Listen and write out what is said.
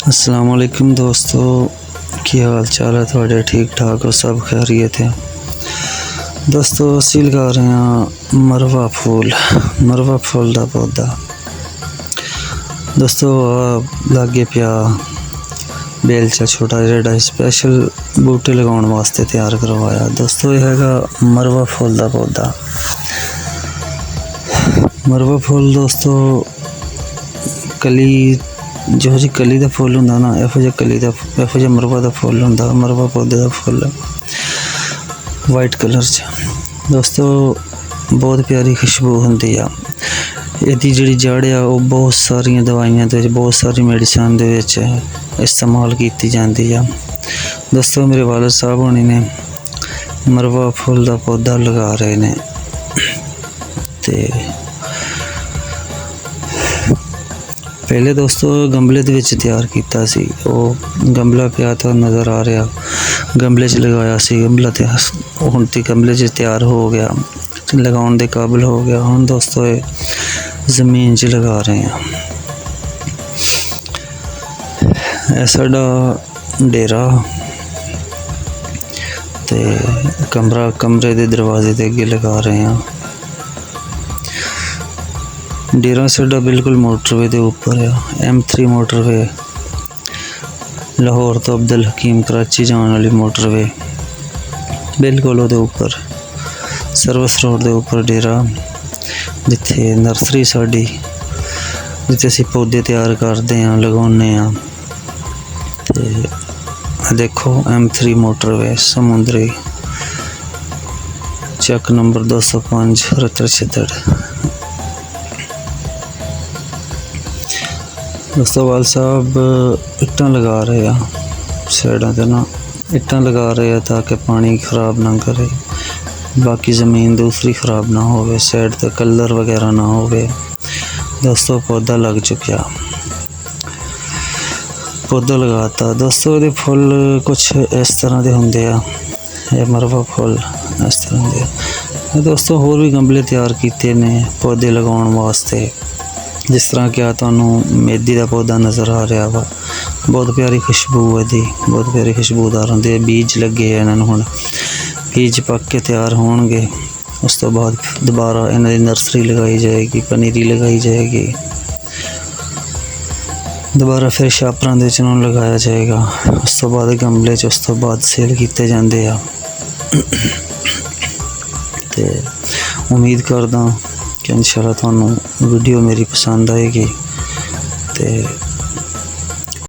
अस्सलाम वालेकुम दोस्तों, की हाल चाल है थोड़े? ठीक ठाक हो? सब खैरियत है दोस्तों। असी लगा रहे हैं मरवा फूल का पौधा दोस्तों। लागे पिया बेलचा छोटा जिहा स्पैशल बूटे लगाने वास्ते तैयार करवाया दोस्तों। यह है मरवा फूल का पौधा। मरवा फूल दोस्तों कली जो जी कली का फुल होंदा ना, इहो जिहा मरवा का फुल होंदा। मरवा पौधे का फुल वाइट कलर च दोस्तों बहुत प्यारी खुशबू होंदी आ। इहदी जिहड़ी जड़ आ वो बहुत सारियां दवाइयां दे बहुत सारी मेडिसिन दे विच इस्तेमाल की जाती है दोस्तों। मेरे वालिद साहब होनी ने मरवा फुल का पौधा लगा रहे ने ते पहले दोस्तों गमले दे विच तैयार कीता सी। वो गमला पिया तो नज़र आ रहा, गमले च लगाया सी। गमला ते हुण ते गमले च तैयार हो गया, लगाउण दे काबिल हो गया। हुण दोस्तों ये ज़मीन च लगा रहे हैं। यह साडा डेरा ते कमरे दे दरवाजे दे अगे लगा रहे हैं। डेरा साडा बिल्कुल मोटरवे के उपर है। M3 मोटरवे लाहौर तो अब्दुल हकीम कराची जाने वाली मोटरवे बिल्कुल वो उपर सर्विस रोड के उपर डेरा, जिथे नर्सरी साड़ी जिथे असी पौधे तैयार करते हैं लगाने। तो देखो M3 मोटरवे समुंदरी चक नंबर 205 रतर दोस्तों। वाल साहब इट्टां लगा रहे हैं साइडों ते ना, इट्टां लगा रहे हैं ताकि पानी खराब ना करे, बाकी ज़मीन दूसरी खराब ना होवे, साइड ते कलर वगैरह ना होवे दोस्तों। पौधा लग चुका, पौधा लगाता दोस्तों। ये फुल कुछ इस तरह के होंगे आ, ये मरवा फुल इस तरह के दोस्तों। होर भी गमले तैयार किए ने पौधे लगाने वास्ते, जिस तरह कि तुहानू मेथी का पौधा नज़र आ रहा वा। बहुत प्यारी खुशबू है दी, बहुत प्यारी खुशबूदार होंगे। बीज लगे इन्होंने, हुण बीज पक के तैयार होणगे। उस तो बाद दोबारा इन्हां दी नर्सरी लगाई जाएगी, पनीरी लगाई जाएगी, दोबारा फिर छापरां दे विच इन्हां नूं लगाया जाएगा। उस तो बाद गमले च, उस तो बाद सेल किए जाते हैं। तो उम्मीद करदा कि इंशाअल्लाह तुहानू वीडियो मेरी पसंद आएगी। तो